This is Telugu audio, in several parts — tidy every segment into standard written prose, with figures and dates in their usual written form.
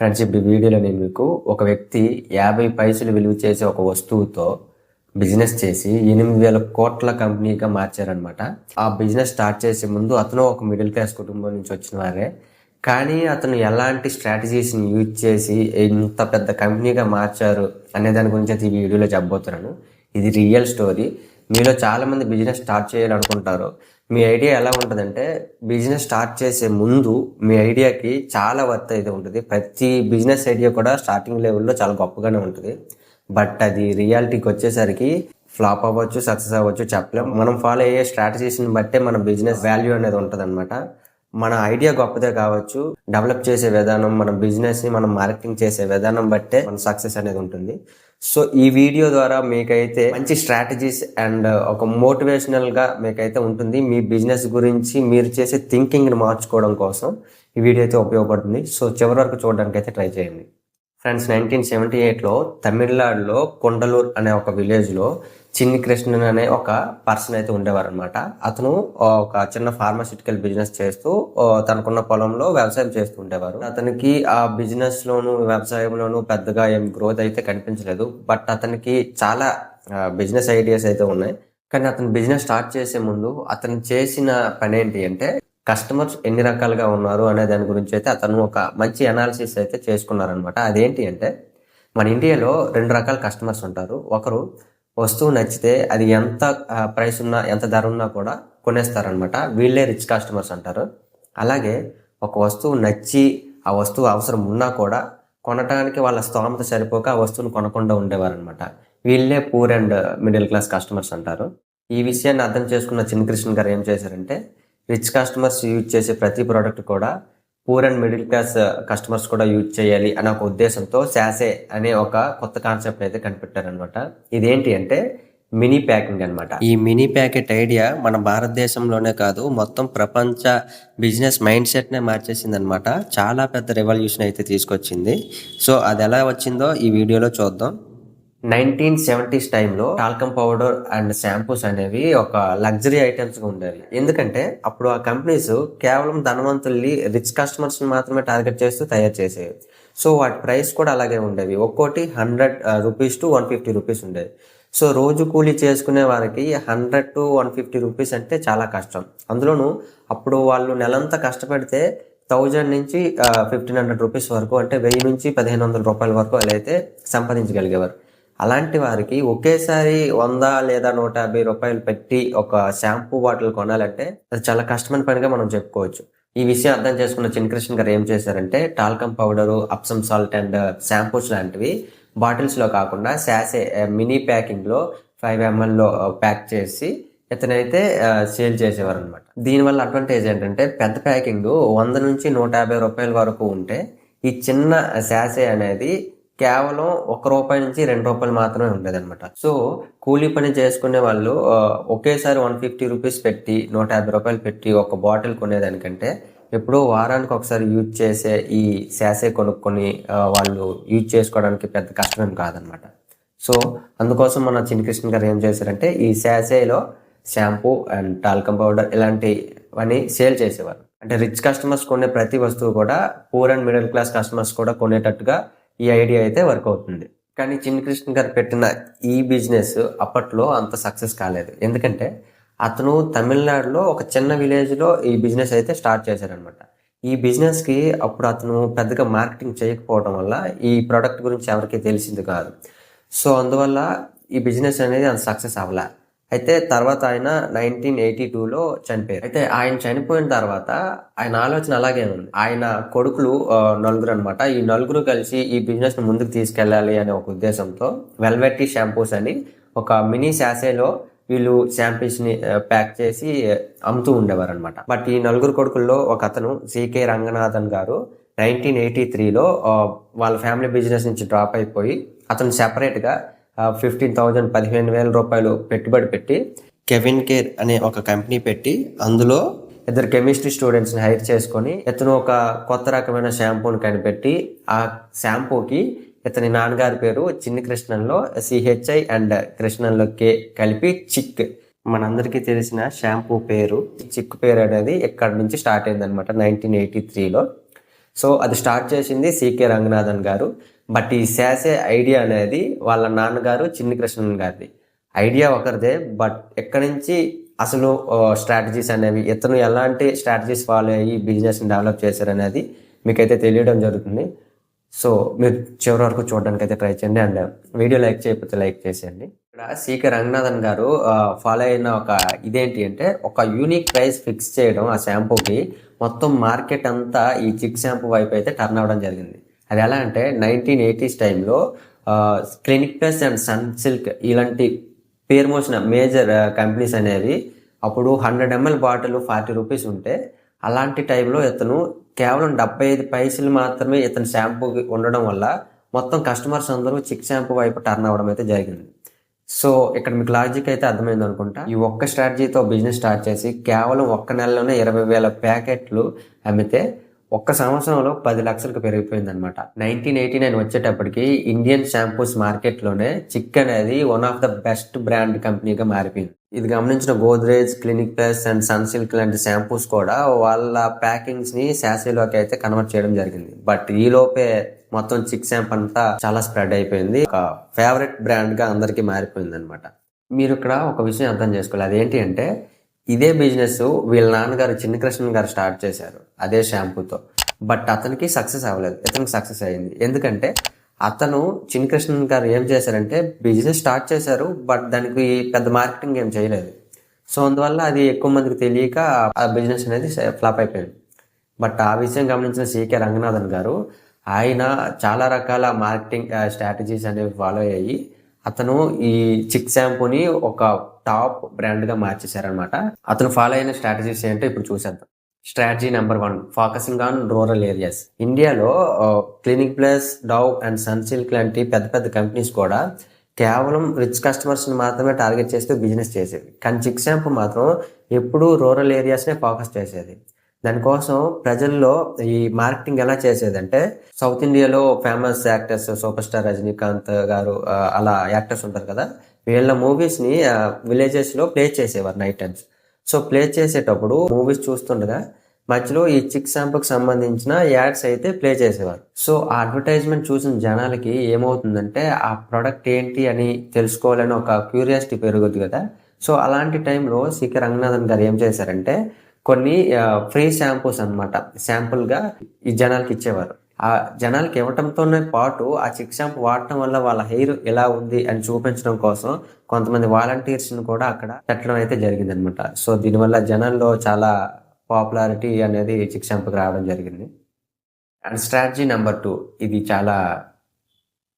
ఫ్రెండ్స్, ఇప్పుడు ఈ వీడియోలో నేను మీకు ఒక వ్యక్తి 50 పైసలు విలువ చేసే ఒక వస్తువుతో బిజినెస్ చేసి 8,000 కోట్ల కంపెనీగా మార్చారనమాట. ఆ బిజినెస్ స్టార్ట్ చేసే ముందు అతను ఒక మిడిల్ క్లాస్ కుటుంబం నుంచి వచ్చిన వారే. కానీ అతను ఎలాంటి స్ట్రాటజీస్ని యూజ్ చేసి ఇంత పెద్ద కంపెనీగా మార్చారు అనే దాని గురించి అయితే ఈ వీడియోలో చెప్పబోతున్నాను. ఇది రియల్ స్టోరీ. మీలో చాలామంది బిజినెస్ స్టార్ట్ చేయాలనుకుంటారు. మీ ఐడియా ఎలా ఉంటుందంటే, బిజినెస్ స్టార్ట్ చేసే ముందు మీ ఐడియాకి చాలా వర్త్ అయితే ఉంటుంది. ప్రతి బిజినెస్ ఐడియా కూడా స్టార్టింగ్ లెవెల్లో చాలా గొప్పగానే ఉంటుంది. బట్ అది రియాలిటీకి వచ్చేసరికి ఫ్లాప్ అవ్వచ్చు, సక్సెస్ అవ్వచ్చు, చెప్పలేం. మనం ఫాలో అయ్యే స్ట్రాటజీస్ని బట్టే మన బిజినెస్ వాల్యూ అనేది ఉంటుంది అనమాట. మన ఐడియా గొప్పదే కావచ్చు, డెవలప్ చేసే విధానం, మన బిజినెస్ని మనం మార్కెటింగ్ చేసే విధానం బట్టే మన సక్సెస్ అనేది ఉంటుంది. సో ఈ వీడియో ద్వారా మీకైతే మంచి స్ట్రాటజీస్ అండ్ ఒక మోటివేషనల్గా మీకైతే ఉంటుంది. మీ బిజినెస్ గురించి మీరు చేసే థింకింగ్ని మార్చుకోవడం కోసం ఈ వీడియో అయితే ఉపయోగపడుతుంది. సో చివరి వరకు చూడడానికి అయితే ట్రై చేయండి. ఫ్రెండ్స్, 1978లో తమిళనాడులో కొండలూరు అనే ఒక విలేజ్లో చిన్ని కృష్ణన్ అనే ఒక పర్సన్ అయితే ఉండేవారు అనమాట. అతను ఒక చిన్న ఫార్మాసిటికల్ బిజినెస్ చేస్తూ తనకున్న పొలంలో వ్యవసాయం చేస్తూ ఉండేవారు. అతనికి ఆ బిజినెస్ లోను వ్యవసాయంలోను పెద్దగా ఏం గ్రోత్ అయితే కనిపించలేదు. బట్ అతనికి చాలా బిజినెస్ ఐడియాస్ అయితే ఉన్నాయి. కానీ అతను బిజినెస్ స్టార్ట్ చేసే ముందు అతను చేసిన పని ఏంటి అంటే, కస్టమర్స్ ఎన్ని రకాలుగా ఉన్నారు అనే దాని గురించి అయితే అతను ఒక మంచి అనాలిసిస్ అయితే చేసుకున్నారనమాట. అదేంటి అంటే, మన ఇండియాలో 2 రకాల కస్టమర్స్ ఉంటారు. ఒకరు వస్తువు నచ్చితే అది ఎంత ప్రైస్ ఉన్నా, ఎంత ధర ఉన్నా కూడా కొనేస్తారనమాట. వీళ్ళే రిచ్ కస్టమర్స్ అంటారు. అలాగే ఒక వస్తువు నచ్చి ఆ వస్తువు అవసరం ఉన్నా కూడా కొనటానికి వాళ్ళ స్తోమత సరిపోక ఆ వస్తువును కొనకుండా ఉండేవారనమాట. వీళ్ళే poor and middle class customers అంటారు. ఈ విషయాన్ని అర్థం చేసుకున్న చిన్ని కృష్ణ గారు ఏం చేశారంటే, రిచ్ కస్టమర్స్ యూజ్ చేసే ప్రతి ప్రోడక్ట్ కూడా poor and middle class customers కూడా యూజ్ చేయాలి అనే ఒక ఉద్దేశంతో శాసే అనే ఒక కొత్త కాన్సెప్ట్ అయితే కనిపెట్టారనమాట. ఇదేంటి అంటే మినీ ప్యాకింగ్ అనమాట. ఈ మినీ ప్యాకెట్ ఐడియా మన భారతదేశంలోనే కాదు, మొత్తం ప్రపంచ బిజినెస్ మైండ్ సెట్నే మార్చేసింది అనమాట. చాలా పెద్ద రెవల్యూషన్ అయితే తీసుకొచ్చింది. సో అది ఎలా వచ్చిందో ఈ వీడియోలో చూద్దాం. 1970s టైంలో టాల్కమ్ పౌడర్ అండ్ షాంపూస్ అనేవి ఒక లగ్జరీ ఐటమ్స్గా ఉండేవి. ఎందుకంటే అప్పుడు ఆ కంపెనీస్ కేవలం ధనవంతుల్ని, రిచ్ కస్టమర్స్ని మాత్రమే టార్గెట్ చేస్తూ తయారు చేసేవి. సో వాటి ప్రైస్ కూడా అలాగే ఉండేవి. ఒక్కోటి 100 రూపీస్ టు 150 రూపీస్ ఉండేవి. సో రోజు కూలీ చేసుకునే వారికి 100 to 150 రూపీస్ అంటే చాలా కష్టం. అందులోనూ అప్పుడు వాళ్ళు నెలంతా కష్టపడితే 1000 నుంచి 1500 రూపీస్ వరకు, అంటే 1000 నుంచి 1500 రూపాయల వరకు అలా అయితే సంపాదించగలిగేవారు. అలాంటి వారికి ఒకేసారి 100 లేదా 150 రూపాయలు పెట్టి ఒక షాంపూ బాటిల్ కొనాలంటే అది చాలా కష్టమైన పనిగా మనం చెప్పుకోవచ్చు. ఈ విషయం అర్థం చేసుకున్న చిన్ని కృష్ణ గారు ఏం చేశారంటే, talcum powder, epsom salt and shampoos లాంటివి బాటిల్స్లో కాకుండా శాసే మినీ ప్యాకింగ్లో 5 ml ప్యాక్ చేసి ఇతనైతే సేల్ చేసేవారు అనమాట. దీనివల్ల అడ్వాంటేజ్ ఏంటంటే, పెద్ద ప్యాకింగ్ 100 నుంచి 150 రూపాయల వరకు ఉంటే ఈ చిన్న శాసే అనేది కేవలం ₹1 నుంచి ₹2 మాత్రమే ఉండేది అనమాట. సో కూలీ పని చేసుకునే వాళ్ళు ఒకేసారి 150 రూపీస్ పెట్టి, 150 రూపాయలు పెట్టి ఒక బాటిల్ కొనేదానికంటే ఎప్పుడో వారానికి ఒకసారి యూజ్ చేసే ఈ శాసే కొనుక్కొని వాళ్ళు యూజ్ చేసుకోవడానికి పెద్ద కష్టమేం కాదనమాట. సో అందుకోసం మన చిన్ని కృష్ణ గారు ఏం చేశారంటే, ఈ శాసేలో షాంపూ అండ్ టాల్కమ్ పౌడర్ ఇలాంటివన్నీ సేల్ చేసేవారు. అంటే రిచ్ కస్టమర్స్ కొనే ప్రతి వస్తువు కూడా poor and middle class customers కూడా కొనేటట్టుగా ఈ ఐడియా అయితే వర్క్ అవుతుంది. కానీ చిన్ని కృష్ణ గారు పెట్టిన ఈ బిజినెస్ అప్పట్లో అంత సక్సెస్ కాలేదు. ఎందుకంటే అతను తమిళనాడులో ఒక చిన్న విలేజ్లో ఈ బిజినెస్ అయితే స్టార్ట్ చేశారనమాట. ఈ బిజినెస్కి అప్పుడు అతను పెద్దగా మార్కెటింగ్ చేయకపోవడం వల్ల ఈ ప్రోడక్ట్ గురించి ఎవరికి తెలిసింది కాదు. సో అందువల్ల ఈ బిజినెస్ అనేది అంత సక్సెస్ అవ్వలే. అయితే తర్వాత ఆయన 1982లో చనిపోయారు. అయితే ఆయన చనిపోయిన తర్వాత ఆయన ఆలోచన అలాగే ఉంది. ఆయన కొడుకులు 4 అనమాట. ఈ 4 కలిసి ఈ బిజినెస్ ని ముందుకు తీసుకెళ్లాలి అనే ఒక ఉద్దేశంతో వెల్వెటీ షాంపూస్ అని ఒక మినీ శాసేలో వీళ్ళు షాంపూస్ ని ప్యాక్ చేసి అమ్ముతూ ఉండేవారు అనమాట. బట్ ఈ 4 కొడుకుల్లో ఒక అతను సికే రంగనాథన్ గారు 1983లో వాళ్ళ ఫ్యామిలీ బిజినెస్ నుంచి డ్రాప్ అయిపోయి అతను సెపరేట్ గా 15,000 రూపాయలు పెట్టుబడి పెట్టి కెవిన్ కేర్ అనే ఒక కంపెనీ పెట్టి అందులో 2 కెమిస్ట్రీ స్టూడెంట్స్ని హైర్ చేసుకొని ఇతను ఒక కొత్త రకమైన షాంపూని కనిపెట్టి ఆ షాంపూకి ఇతని నాన్నగారి పేరు చిన్ని కృష్ణన్లో CHI అండ్ కృష్ణన్లో K కలిపి చిక్. మనందరికీ తెలిసిన షాంపూ పేరు చిక్ పేరు అనేది ఇక్కడ నుంచి స్టార్ట్ అయింది అనమాట 1983లో. సో అది స్టార్ట్ చేసింది సికే రంగనాథన్ గారు. బట్ ఈ శాసే ఐడియా అనేది వాళ్ళ నాన్నగారు చిన్ని కృష్ణన్ గారిది. ఐడియా ఒకరిదే, బట్ ఎక్కడి నుంచి అసలు స్ట్రాటజీస్ అనేవి, ఇతను ఎలాంటి స్ట్రాటజీస్ ఫాలో అయ్యి బిజినెస్ని డెవలప్ చేశారనేది మీకైతే తెలియడం జరుగుతుంది. సో మీరు చివరి వరకు చూడడానికి అయితే ట్రై చేయండి. అండ్ వీడియో లైక్ చేయకపోతే లైక్ చేసేయండి. ఇక్కడ సికే రంగనాథన్ గారు ఫాలో అయిన ఒక ఇదేంటి అంటే, ఒక యూనిక్ ప్రైస్ ఫిక్స్ చేయడం ఆ షాంపూకి. మొత్తం మార్కెట్ అంతా ఈ చిక్ షాంపూ వైపు అయితే టర్న్ అవ్వడం జరిగింది. అది ఎలా అంటే 1980s టైంలో Clinic Plus and Sunsilk ఇలాంటి పేరు మోసిన మేజర్ కంపెనీస్ అనేవి అప్పుడు 100 ml బాటిల్ 40 రూపీస్ ఉంటే, అలాంటి టైంలో ఇతను కేవలం 75 పైసలు మాత్రమే ఇతని షాంపూకి ఉండడం వల్ల మొత్తం కస్టమర్స్ అందరూ చిక్ షాంపూ వైపు టర్న్ అవ్వడం అయితే జరిగింది. సో ఇక్కడ మీకు లాజిక్ అయితే అర్థమైంది అనుకుంటా. ఈ ఒక్క స్ట్రాటజీతో బిజినెస్ స్టార్ట్ చేసి కేవలం ఒక్క నెలలోనే 20,000 ప్యాకెట్లు అమ్మితే ఒక్క సంవత్సరంలో 10 లక్షలకు పెరిగిపోయింది అనమాట. 1989 వచ్చేటప్పటికి ఇండియన్ షాంపూస్ మార్కెట్లోనే చిక్ అనేది one of the best brand కంపెనీగా మారిపోయింది. ఇది గమనించిన Godrej, Clinic Plus and Sunsilk లాంటి షాంపూస్ కూడా వాళ్ళ ప్యాకింగ్స్ ని శాసీలోకి అయితే కన్వర్ట్ చేయడం జరిగింది. బట్ ఈ లోపే మొత్తం చిక్ షాంపూ అంతా చాలా స్ప్రెడ్ అయిపోయింది. ఒక ఫేవరెట్ బ్రాండ్ గా అందరికీ మారిపోయింది అనమాట. మీరు ఇక్కడ ఒక విషయం అర్థం చేసుకోవాలి. అదేంటి అంటే, ఇదే బిజినెస్ వీళ్ళ నాన్నగారు చిన్ని కృష్ణన్ గారు స్టార్ట్ చేశారు అదే షాంపూతో. బట్ అతనికి సక్సెస్ అవ్వలేదు, ఇతనికి సక్సెస్ అయింది. ఎందుకంటే అతను చిన్ని కృష్ణన్ గారు ఏం చేశారంటే, బిజినెస్ స్టార్ట్ చేశారు, బట్ దానికి పెద్ద మార్కెటింగ్ ఏం చేయలేదు. సో అందువల్ల అది ఎక్కువ మందికి తెలియక ఆ బిజినెస్ అనేది ఫ్లాప్ అయిపోయింది. బట్ ఆ విషయం గమనించిన సికే రంగనాథన్ గారు ఆయన చాలా రకాల మార్కెటింగ్ స్ట్రాటజీస్ అనేవి ఫాలో అయ్యి అతను ఈ చిక్ షాంపూని ఒక టాప్ బ్రాండ్ గా మార్చేశారనమాట. అతను ఫాలో అయిన స్ట్రాటజీస్ ఏంటో ఇప్పుడు చూసేద్దాం. Strategy number 1, focusing on rural areas. ఇండియాలో Clinic Plus, Dove and Sunsilk లాంటి పెద్ద పెద్ద కంపెనీస్ కూడా కేవలం రిచ్ కస్టమర్స్ ని మాత్రమే టార్గెట్ చేస్తూ బిజినెస్ చేసేవి. కానీ చిక్ షాంపూ మాత్రం ఎప్పుడూ రూరల్ ఏరియాస్ నే ఫోకస్ చేసేది. దానికోసం ప్రజల్లో ఈ మార్కెటింగ్ ఎలా చేసేదంటే, సౌత్ ఇండియాలో famous actors super star Rajinikanth గారు అలా యాక్టర్స్ ఉంటారు కదా, వీళ్ళ మూవీస్ ని విలేజెస్ లో ప్లే చేసేవారు నైట్ టైమ్స్. సో ప్లే చేసేటప్పుడు మూవీస్ చూస్తుండగా మధ్యలో ఈ చిక్ షాంపూకి సంబంధించిన యాడ్స్ అయితే ప్లే చేసేవారు. సో ఆ అడ్వర్టైజ్మెంట్ చూసిన జనాలకి ఏమవుతుందంటే, ఆ ప్రొడక్ట్ ఏంటి అని తెలుసుకోవాలని ఒక క్యూరియాసిటీ పెరుగుద్ది కదా. సో అలాంటి టైంలో సికే రంగనాథన్ గారు ఏం చేశారంటే, కొన్ని ఫ్రీ షాంపూస్ అనమాట శాంపుల్ గా ఈ జనాలకి ఇచ్చేవారు. ఆ జనాలకి ఇవ్వటంతోనే పాటు ఆ చిక్ షాంపూ వాడటం వల్ల వాళ్ళ హెయిర్ ఎలా ఉంది అని చూపించడం కోసం కొంతమంది వాలంటీర్స్ ని కూడా అక్కడ పెట్టడం అయితే జరిగింది అనమాట. సో దీనివల్ల జనాల్లో చాలా పాపులారిటీ అనేది చిక్ షాంపూకి రావడం జరిగింది. అండ్ స్ట్రాటజీ నెంబర్ 2, ఇది చాలా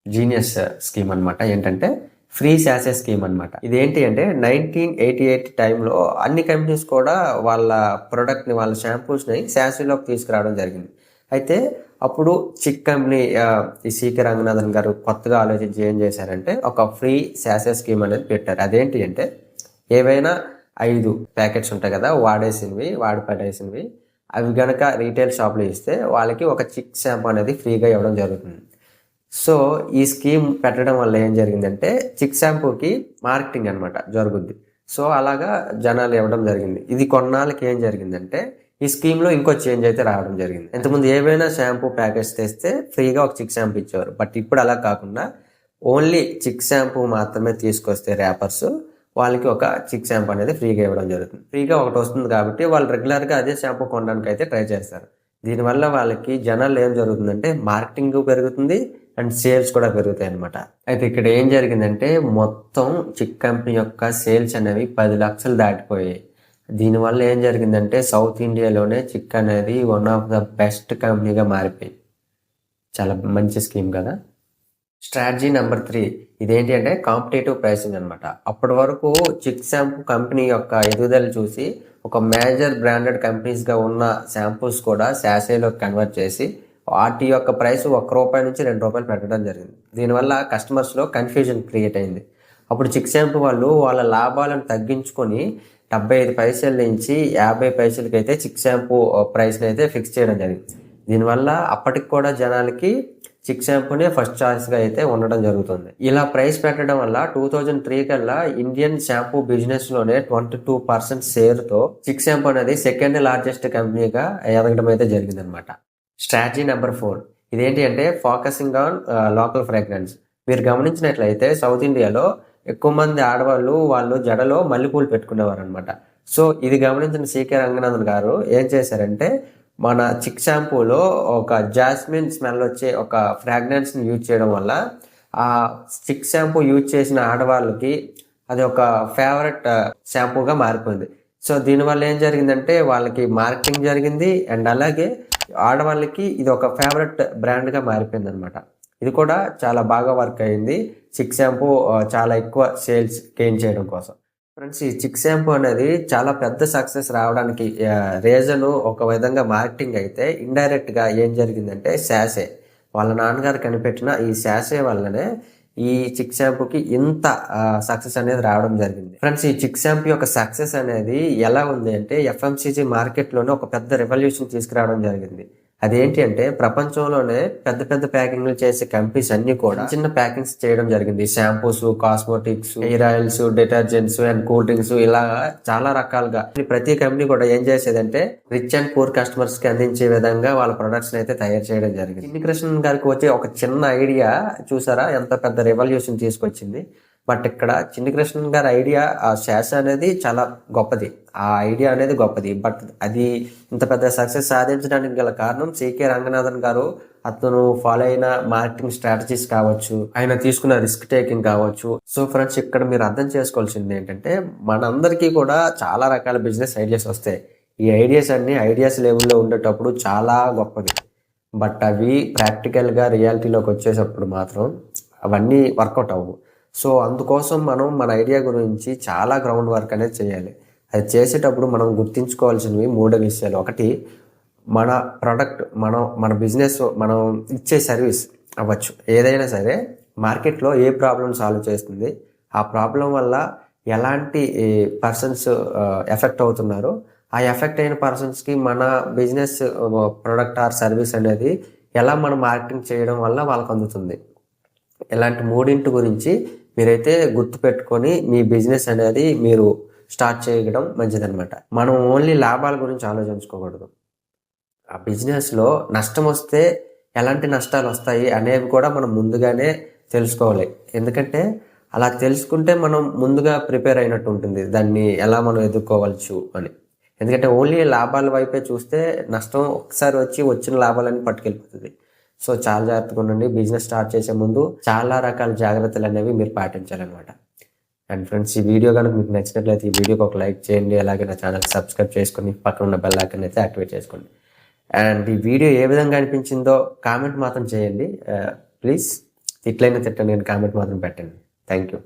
జీనియస్ స్కీమ్ అనమాట. ఏంటంటే ఫ్రీ శాసే స్కీమ్ అనమాట. ఇదేంటి అంటే 1988 టైంలో అన్ని కంపెనీస్ కూడా వాళ్ళ ప్రొడక్ట్ ని, వాళ్ళ షాంపూస్ ని శాసీలోకి తీసుకురావడం జరిగింది. అయితే అప్పుడు చిక్ కంపెనీ ఈ సికే రంగనాథన్ గారు కొత్తగా ఆలోచించి ఏం చేశారంటే, ఒక ఫ్రీ శాసే స్కీమ్ అనేది పెట్టారు. అదేంటి అంటే, ఏవైనా 5 ప్యాకెట్స్ ఉంటాయి కదా వాడేసినవి, వాడి పడేసినవి, అవి గనక రీటైల్ షాప్లో ఇస్తే వాళ్ళకి ఒక చిక్ షాంపూ అనేది ఫ్రీగా ఇవ్వడం జరుగుతుంది. సో ఈ స్కీమ్ పెట్టడం వల్ల ఏం జరిగిందంటే, చిక్ షాంపూకి మార్కెటింగ్ అనమాట జరుగుద్ది. సో అలాగా జనాలు ఇవ్వడం జరిగింది. ఇది కొన్నాళ్ళకి ఏం జరిగిందంటే, ఈ స్కీమ్ లో ఇంకో చేంజ్ అయితే రావడం జరిగింది. ఇంతకుముందు ఏవైనా షాంపూ ప్యాకెట్స్ తెస్తే ఫ్రీగా ఒక చిక్ షాంపూ ఇచ్చేవారు. బట్ ఇప్పుడు అలా కాకుండా ఓన్లీ చిక్ షాంపూ మాత్రమే తీసుకొస్తే ర్యాపర్స్, వాళ్ళకి ఒక చిక్ షాంపూ అనేది ఫ్రీగా ఇవ్వడం జరుగుతుంది. ఫ్రీగా ఒకటి వస్తుంది కాబట్టి వాళ్ళు రెగ్యులర్ గా అదే షాంపూ కొనడానికి అయితే ట్రై చేస్తారు. దీనివల్ల వాళ్ళకి జనాలు ఏం జరుగుతుందంటే, మార్కెటింగ్ పెరుగుతుంది అండ్ సేల్స్ కూడా పెరుగుతాయి అనమాట. అయితే ఇక్కడ ఏం జరిగిందంటే, మొత్తం చిక్ కంపెనీ యొక్క సేల్స్ అనేవి 10 లక్షలు దాటిపోయాయి. దీనివల్ల ఏం జరిగిందంటే, సౌత్ ఇండియాలోనే చిక్ అనేది వన్ ఆఫ్ ద బెస్ట్ కంపెనీగా మారిపోయింది. చాలా మంచి స్కీమ్ కదా. స్ట్రాటజీ నెంబర్ 3, ఇదేంటి అంటే కాంపిటేటివ్ ప్రైసింగ్ అనమాట. అప్పటి వరకు చిక్ షాంపూ కంపెనీ యొక్క ఎదుగుదల చూసి ఒక మేజర్ బ్రాండెడ్ కంపెనీస్ గా ఉన్న షాంపూస్ కూడా శాషేలోకి కన్వర్ట్ చేసి వాటి యొక్క ప్రైస్ ₹1 నుంచి ₹2 పెట్టడం జరిగింది. దీనివల్ల కస్టమర్స్ లో కన్ఫ్యూజన్ క్రియేట్ అయింది. అప్పుడు చిక్ షాంపూ వాళ్ళు వాళ్ళ లాభాలను తగ్గించుకొని 75 పైసల నుంచి 50 పైసలకి అయితే చిక్ షాంపూ ప్రైస్ అయితే ఫిక్స్ చేయడం జరిగింది. దీనివల్ల అప్పటికి కూడా జనాలకి చిక్ షాంపూనే ఫస్ట్ చాయిస్ గా అయితే ఉండడం జరుగుతుంది. ఇలా ప్రైస్ పెట్టడం వల్ల 2003 కల్లా ఇండియన్ షాంపూ బిజినెస్ లోనే 22% షేర్ తో చిక్ షాంపూ అనేది సెకండ్ లార్జెస్ట్ కంపెనీగా ఎదగడం అయితే జరిగింది అనమాట. స్ట్రాటజీ నెంబర్ 4 ఇదేంటి అంటే ఫోకసింగ్ ఆన్ లోకల్ ఫ్రాగ్రెన్స్. మీరు గమనించినట్లయితే సౌత్ ఇండియాలో ఎక్కువ మంది ఆడవాళ్ళు వాళ్ళు జడలో మల్లెపూలు పెట్టుకునేవారు అనమాట. సో ఇది గమనించిన సికే రంగనాథన్ గారు ఏం చేశారంటే మన చిక్ షాంపూలో ఒక జాస్మిన్ స్మెల్ వచ్చే ఒక ఫ్రాగ్రెన్స్ని యూజ్ చేయడం వల్ల ఆ చిక్ షాంపూ యూజ్ చేసిన ఆడవాళ్ళకి అది ఒక ఫేవరెట్ షాంపూగా మారిపోయింది. సో దీనివల్ల ఏం జరిగిందంటే వాళ్ళకి మార్కెటింగ్ జరిగింది అండ్ అలాగే ఆడవాళ్ళకి ఇది ఒక ఫేవరెట్ బ్రాండ్గా మారిపోయింది అనమాట. ఇది కూడా చాలా బాగా వర్క్ అయింది చిక్ షాంపూ చాలా ఎక్కువ సేల్స్ గెయిన్ చేయడం కోసం. ఫ్రెండ్స్, ఈ చిక్ షాంపూ అనేది చాలా పెద్ద సక్సెస్ రావడానికి రీజన్ ఒక విధంగా మార్కెటింగ్ అయితే, ఇండైరెక్ట్ గా ఏం జరిగిందంటే శాషే వాళ్ళ నాన్నగారు కనిపెట్టిన ఈ శాషే వల్లనే ఈ చిక్ షాంపూకి ఇంత సక్సెస్ అనేది రావడం జరిగింది. ఫ్రెండ్స్, ఈ చిక్ షాంపూ యొక్క సక్సెస్ అనేది ఎలా ఉంది అంటే ఎఫ్ఎంసీజీ మార్కెట్ లోనే ఒక పెద్ద రెవల్యూషన్ తీసుకురావడం జరిగింది. అదేంటి అంటే ప్రపంచంలోనే పెద్ద పెద్ద ప్యాకింగ్లు చేసే కంపెనీస్ అన్ని కూడా చిన్న ప్యాకింగ్స్ చేయడం జరిగింది. Shampoos, cosmetics, hair oils, detergents and cool drinks ఇలా చాలా రకాలుగా ప్రతి కంపెనీ కూడా ఏం చేసేదంటే రిచ్ అండ్ పూర్ కస్టమర్స్ కి అందించే విధంగా వాళ్ళ ప్రొడక్ట్స్ అయితే తయారు చేయడం జరిగింది. చిన్ని కృష్ణ గారికి వచ్చే ఒక చిన్న ఐడియా చూసారా ఎంత పెద్ద రెవల్యూషన్ తీసుకొచ్చింది. బట్ ఇక్కడ చిన్ని కృష్ణ గారి ఐడియా ఆ శాస అనేది చాలా గొప్పది, ఆ ఐడియా అనేది గొప్పది. బట్ అది ఇంత పెద్ద సక్సెస్ సాధించడానికి గల కారణం సికే రంగనాథన్ గారు అతను ఫాలో అయిన మార్కెటింగ్ స్ట్రాటజీస్ కావచ్చు, ఆయన తీసుకున్న రిస్క్ టేకింగ్ కావచ్చు. సో ఫ్రెండ్స్, ఇక్కడ మీరు అర్థం చేసుకోవాల్సింది ఏంటంటే మనందరికీ కూడా చాలా రకాల బిజినెస్ ఐడియాస్ వస్తాయి. ఈ ఐడియాస్ అన్ని ఐడియాస్ లెవెల్లో ఉండేటప్పుడు చాలా గొప్పవి. బట్ అవి ప్రాక్టికల్గా రియాలిటీలోకి వచ్చేటప్పుడు మాత్రం అవన్నీ వర్కౌట్ అవ్వవు. సో అందుకోసం మనం మన ఐడియా గురించి చాలా గ్రౌండ్ వర్క్ అనేది చేయాలి. అది చేసేటప్పుడు మనం గుర్తించుకోవాల్సినవి 3 విషయాలు. ఒకటి, మన ప్రోడక్ట్, మన బిజినెస్, మనం ఇచ్చే సర్వీస్ అవ్వచ్చు ఏదైనా సరే మార్కెట్లో ఏ ప్రాబ్లం సాల్వ్ చేస్తుంది, ఆ ప్రాబ్లం వల్ల ఎలాంటి పర్సన్స్ ఎఫెక్ట్ అవుతున్నారు, ఆ ఎఫెక్ట్ అయిన పర్సన్స్కి మన బిజినెస్ ప్రోడక్ట్ ఆర్ సర్వీస్ అనేది ఎలా మనం మార్కెటింగ్ చేయడం వల్ల వాళ్ళకి అందుతుంది. ఇలాంటి 3 గురించి మీరైతే గుర్తుపెట్టుకొని మీ బిజినెస్ అనేది మీరు స్టార్ట్ చేయడం మంచిదన్నమాట. మనం ఓన్లీ లాభాల గురించి ఆలోచించుకోకూడదు. ఆ బిజినెస్లో నష్టం వస్తే ఎలాంటి నష్టాలు వస్తాయి అనేవి కూడా మనం ముందుగానే తెలుసుకోవాలి. ఎందుకంటే అలా తెలుసుకుంటే మనం ముందుగా ప్రిపేర్ అయినట్టు ఉంటుంది దాన్ని ఎలా మనం ఎదుర్కోవచ్చు అని. ఎందుకంటే ఓన్లీ లాభాల వైపే చూస్తే నష్టం ఒకసారి వచ్చిన లాభాలన్నీ పట్టుకెళ్ళిపోతుంది. సో చాలా జాగ్రత్తగా ఉండండి. బిజినెస్ స్టార్ట్ చేసే ముందు చాలా రకాల జాగ్రత్తలు అనేవి మీరు పాటించాలన్నమాట. అండ్ ఫ్రెండ్స్, ఈ వీడియో కనుక మీకు నచ్చినట్లయితే ఈ వీడియోకి ఒక లైక్ చేయండి. అలాగే నా ఛానల్ సబ్స్క్రైబ్ చేసుకొని పక్కన ఉన్న బెల్ ఐకాన్ అయితే యాక్టివేట్ చేసుకోండి. అండ్ ఈ వీడియో ఏ విధంగా అనిపించిందో కామెంట్ మాత్రం చేయండి ప్లీజ్. తిట్లైనా తిట్టండి, కామెంట్ మాత్రం పెట్టండి. Thank you.